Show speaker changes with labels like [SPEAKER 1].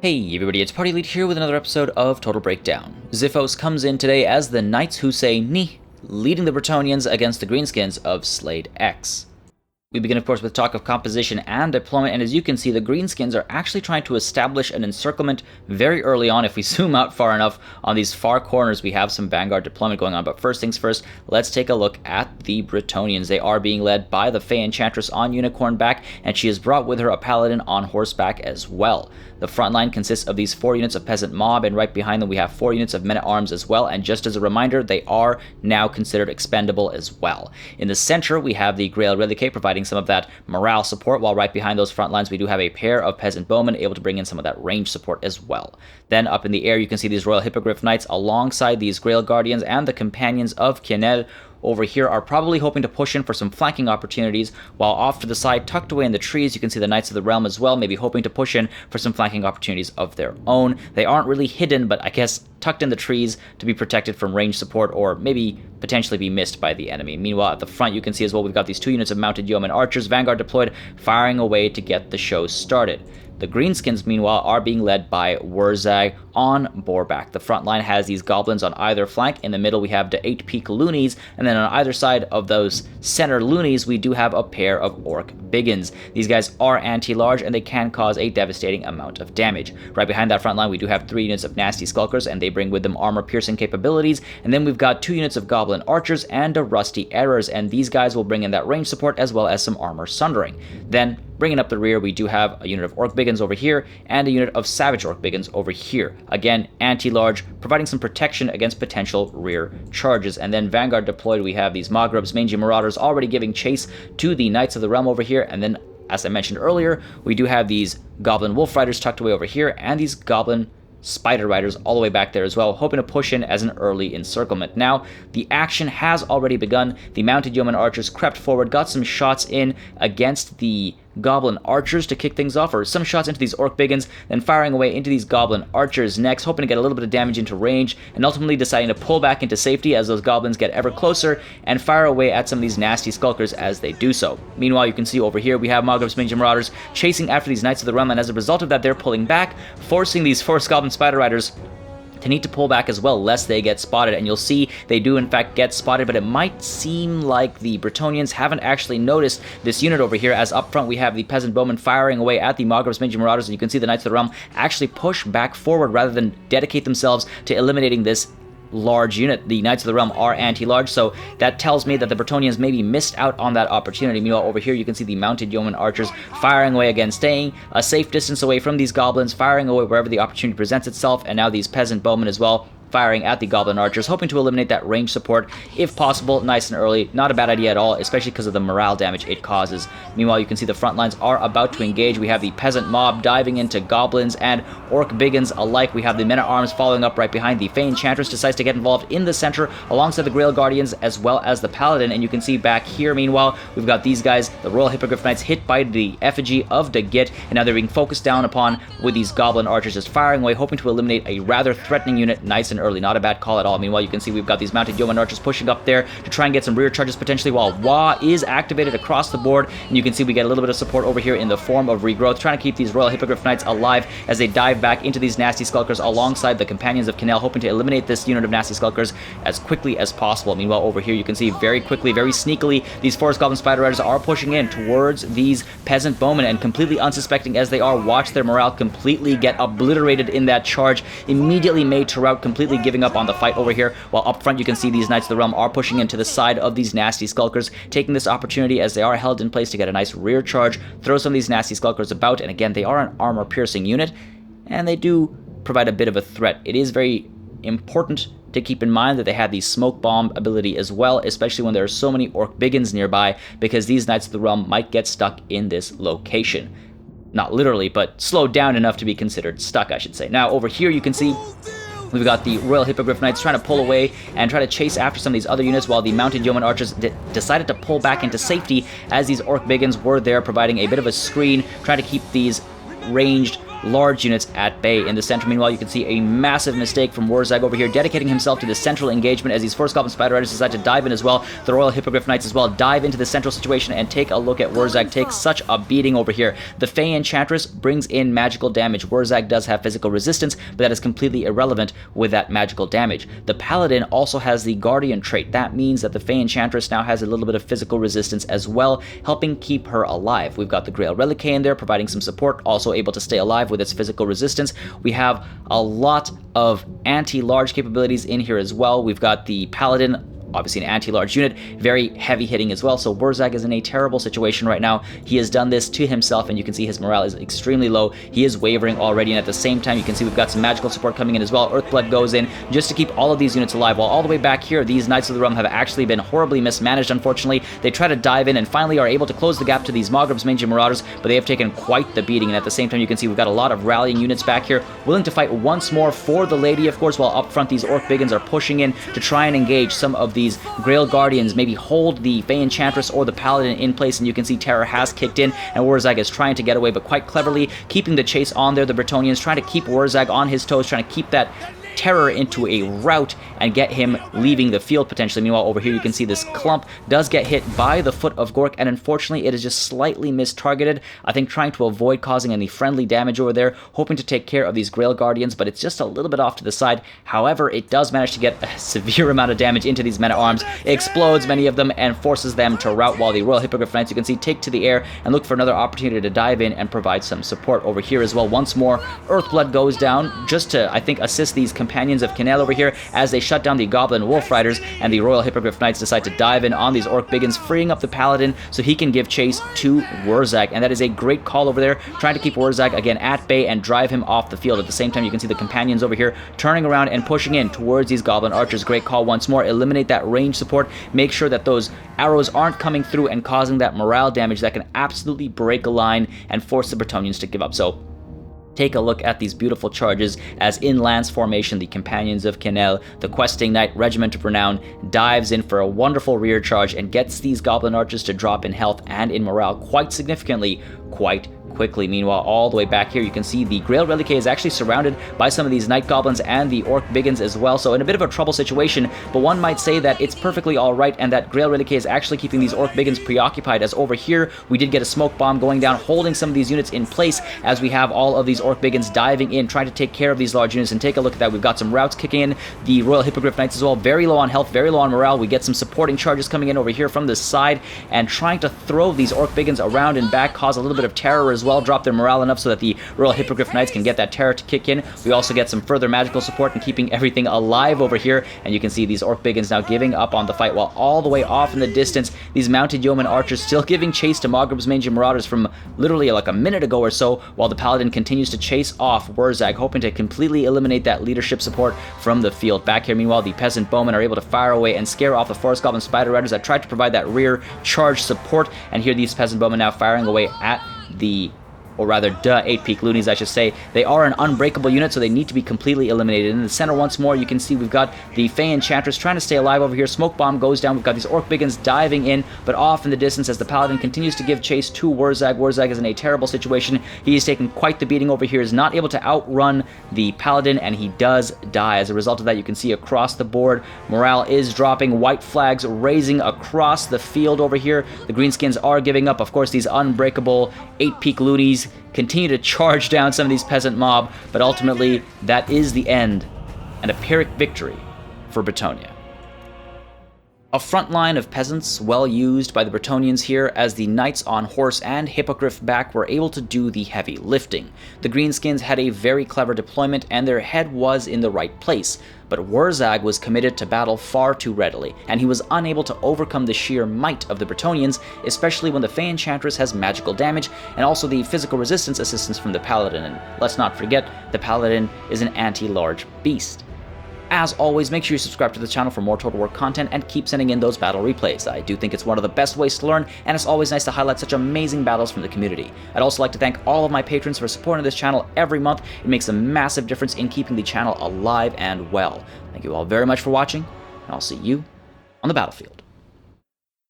[SPEAKER 1] Hey everybody, it's Party Lead here with another episode of Total Breakdown. Xiphos comes in today as the Knights who say Ni, leading the Bretonnians against the Greenskins of Slade X. We begin, of course, with talk of composition and deployment, and as you can see, the Greenskins are actually trying to establish an encirclement very early on. If we zoom out far enough on these far corners, we have some Vanguard deployment going on. But first things first, let's take a look at the Bretonnians. They are being led by the Fey Enchantress on Unicorn back, and she has brought with her a Paladin on horseback as well. The front line consists of these 4 units of Peasant Mob, and right behind them we have 4 units of Men-at-Arms as well, and just as a reminder, they are now considered expendable as well. In the center, we have the Grail Reliquate providing some of that morale support, while right behind those front lines we do have a pair of Peasant Bowmen able to bring in some of that range support as well. Then up in the air you can see these Royal Hippogriff Knights alongside these Grail Guardians and the Companions of Kinel over here are probably hoping to push in for some flanking opportunities, while off to the side, tucked away in the trees, you can see the Knights of the Realm as well, maybe hoping to push in for some flanking opportunities of their own. They aren't really hidden, but I guess tucked in the trees to be protected from range support or maybe potentially be missed by the enemy. Meanwhile, at the front, you can see as well, we've got these 2 units of Mounted Yeoman Archers, Vanguard deployed, firing away to get the show started. The Greenskins, meanwhile, are being led by Wurzag on Boarback. The front line has these goblins on either flank. In the middle, we have the 8 peak loonies, and then on either side of those center loonies, we do have a pair of Orc Biggins. These guys are anti-large, and they can cause a devastating amount of damage. Right behind that front line, we do have 3 units of Nasty Skulkers, and they bring with them armor-piercing capabilities, and then we've got 2 units of Goblin Archers and a Rusty Errors, and these guys will bring in that range support as well as some armor sundering. Then, bringing up the rear, we do have a unit of Orc Biggins over here and a unit of Savage Orc Biggins over here. Again, anti-large, providing some protection against potential rear charges. And then Vanguard deployed, we have these Maghrubs, Mangy Marauders already giving chase to the Knights of the Realm over here. And then, as I mentioned earlier, we do have these Goblin Wolf Riders tucked away over here and these Goblin Spider Riders all the way back there as well, hoping to push in as an early encirclement. Now, the action has already begun. The Mounted Yeoman Archers crept forward, got some shots in against the Goblin Archers to kick things off, or some shots into these Orc Biggins, then firing away into these Goblin Archers next, hoping to get a little bit of damage into range, and ultimately deciding to pull back into safety as those Goblins get ever closer, and fire away at some of these Nasty Skulkers as they do so. Meanwhile, you can see over here we have Maghrubs, Mangy Marauders chasing after these Knights of the Realm, and as a result of that, they're pulling back, forcing these 4 Goblin Spider Riders to need to pull back as well, lest they get spotted. And you'll see they do in fact get spotted, but it might seem like the Bretonnians haven't actually noticed this unit over here, as up front we have the Peasant Bowmen firing away at the Maghrubs, Mangy Marauders, and you can see the Knights of the Realm actually push back forward rather than dedicate themselves to eliminating this large unit. The Knights of the Realm are anti-large, so that tells me that the Bretonnians maybe missed out on that opportunity. Meanwhile, over here you can see the Mounted Yeoman Archers firing away again, staying a safe distance away from these Goblins, firing away wherever the opportunity presents itself, and now these Peasant Bowmen as well, firing at the Goblin Archers, hoping to eliminate that range support if possible, nice and early. Not a bad idea at all, especially because of the morale damage it causes. Meanwhile, you can see the front lines are about to engage. We have the Peasant Mob diving into Goblins and Orc Biggins alike. We have the Men-at-Arms following up right behind. The Fey Enchantress decides to get involved in the center alongside the Grail Guardians as well as the Paladin, and you can see back here, meanwhile, we've got these guys, the Royal Hippogriff Knights, hit by the effigy of the Git, and now they're being focused down upon with these Goblin Archers just firing away, hoping to eliminate a rather threatening unit nice and early. Not a bad call at all. Meanwhile, you can see we've got these Mounted Yeoman Archers pushing up there to try and get some rear charges potentially, while Wah is activated across the board, and you can see we get a little bit of support over here in the form of Regrowth, trying to keep these Royal Hippogriff Knights alive as they dive back into these Nasty Skulkers alongside the Companions of Kinel, hoping to eliminate this unit of Nasty Skulkers as quickly as possible. Meanwhile, over here you can see very quickly, very sneakily, these Forest Goblin Spider Riders are pushing in towards these Peasant Bowmen, and completely unsuspecting as they are, watch their morale completely get obliterated in that charge, immediately made to rout, completely giving up on the fight over here, while up front you can see these Knights of the Realm are pushing into the side of these Nasty Skulkers, taking this opportunity as they are held in place to get a nice rear charge, throw some of these Nasty Skulkers about, and again, they are an armor-piercing unit, and they do provide a bit of a threat. It is very important to keep in mind that they have the Smoke Bomb ability as well, especially when there are so many Orc Biggins nearby, because these Knights of the Realm might get stuck in this location. Not literally, but slowed down enough to be considered stuck, I should say. Now, over here you can see we've got the Royal Hippogriff Knights trying to pull away and try to chase after some of these other units, while the Mounted Yeoman Archers decided to pull back into safety as these Orc Biggins were there providing a bit of a screen, trying to keep these ranged large units at bay. In the center, meanwhile, you can see a massive mistake from Wurzag over here, dedicating himself to the central engagement as these Force Goblin Spider Riders decide to dive in as well. The Royal Hippogriff Knights as well dive into the central situation, and take a look at Wurzag take such a beating over here. The Fey Enchantress brings in magical damage. Wurzag does have physical resistance, but that is completely irrelevant with that magical damage. The Paladin also has the Guardian trait. That means that the Fey Enchantress now has a little bit of physical resistance as well, helping keep her alive. We've got the Grail Reliquae in there, providing some support, also able to stay alive with its physical resistance. We have a lot of anti-large capabilities in here as well. We've got the Paladin, obviously an anti-large unit, very heavy hitting as well. So Wurzag is in a terrible situation right now. He has done this to himself, and you can see his morale is extremely low. He is wavering already, and at the same time, you can see we've got some magical support coming in as well. Earthblood goes in just to keep all of these units alive, while all the way back here, these Knights of the Realm have actually been horribly mismanaged, unfortunately. They try to dive in and finally are able to close the gap to these Mogreb's Mangy Marauders, but they have taken quite the beating, and at the same time, you can see we've got a lot of rallying units back here, willing to fight once more for the Lady, of course, while up front, these Orc Biggins are pushing in to try and engage some of these Grail Guardians, maybe hold the Fey Enchantress or the Paladin in place, and you can see terror has kicked in, and Wurzag is trying to get away, but quite cleverly keeping the chase on there. The Bretonnians trying to keep Wurzag on his toes, trying to keep that terror into a rout and get him leaving the field potentially. Meanwhile, over here you can see this clump does get hit by the Foot of Gork, and unfortunately it is just slightly mistargeted. I think trying to avoid causing any friendly damage over there, hoping to take care of these Grail Guardians, but it's just a little bit off to the side. However, it does manage to get a severe amount of damage into these men-at-arms, explodes many of them, and forces them to rout, while the Royal Hippogriff Knights, you can see, take to the air and look for another opportunity to dive in and provide some support over here as well. Once more, Earthblood goes down just to, I think, assist these companions of Kenel over here as they shut down the Goblin Wolf Riders, and the Royal Hippogriff Knights decide to dive in on these Orc Biggins, freeing up the Paladin so he can give chase to Wurzag, and that is a great call over there, trying to keep Wurzag again at bay and drive him off the field. At the same time, you can see the companions over here turning around and pushing in towards these Goblin Archers. Great call once more. Eliminate that range support. Make sure that those arrows aren't coming through and causing that morale damage that can absolutely break a line and force the Bretonnians to give up. So take a look at these beautiful charges as in lance formation, the Companions of Kenel, the Questing Knight Regiment of Renown, dives in for a wonderful rear charge and gets these Goblin Archers to drop in health and in morale quite significantly, quite quickly. Meanwhile, all the way back here, you can see the Grail Reliquae is actually surrounded by some of these Night Goblins and the Orc Biggins as well, so in a bit of a trouble situation, but one might say that it's perfectly alright, and that Grail Reliquae is actually keeping these Orc Biggins preoccupied, as over here, we did get a smoke bomb going down, holding some of these units in place, as we have all of these Orc Biggins diving in, trying to take care of these large units, and take a look at that. We've got some routes kicking in, the Royal Hippogriff Knights as well, very low on health, very low on morale. We get some supporting charges coming in over here from the side, and trying to throw these Orc Biggins around and back, cause a little bit of terror as well, drop their morale enough so that the Royal Hippogriff Knights can get that terror to kick in. We also get some further magical support and keeping everything alive over here, and you can see these Orc Biggins now giving up on the fight, while all the way off in the distance, these Mounted Yeoman Archers still giving chase to Mogreb's Mangy Marauders from literally like a minute ago or so, while the Paladin continues to chase off Wurzag, hoping to completely eliminate that leadership support from the field. Back here, meanwhile, the Peasant Bowmen are able to fire away and scare off the Forest Goblin Spider Riders that tried to provide that rear charge support, and here these Peasant Bowmen now firing away at the, or rather, 8 Peak Loonies, I should say. They are an unbreakable unit, so they need to be completely eliminated. In the center, once more, you can see we've got the Fey Enchantress trying to stay alive over here. Smoke Bomb goes down. We've got these Orc Biggins diving in, but off in the distance as the Paladin continues to give chase to Wurzag. Wurzag is in a terrible situation. He is taking quite the beating over here, is not able to outrun the Paladin, and he does die. As a result of that, you can see across the board, morale is dropping. White flags raising across the field over here. The Greenskins are giving up. Of course, these unbreakable 8 Peak Loonies continue to charge down some of these peasant mob, but ultimately that is the end and a Pyrrhic victory for Bretonnia. A front line of peasants well used by the Bretonnians here, as the Knights on horse and Hippogriff back were able to do the heavy lifting. The Greenskins had a very clever deployment and their head was in the right place, but Wurzag was committed to battle far too readily, and he was unable to overcome the sheer might of the Bretonnians, especially when the Fey Enchantress has magical damage and also the physical resistance assistance from the Paladin, and let's not forget, the Paladin is an anti-large beast. As always, make sure you subscribe to the channel for more Total War content and keep sending in those battle replays. I do think it's one of the best ways to learn, and it's always nice to highlight such amazing battles from the community. I'd also like to thank all of my patrons for supporting this channel every month. It makes a massive difference in keeping the channel alive and well. Thank you all very much for watching, and I'll see you on the battlefield.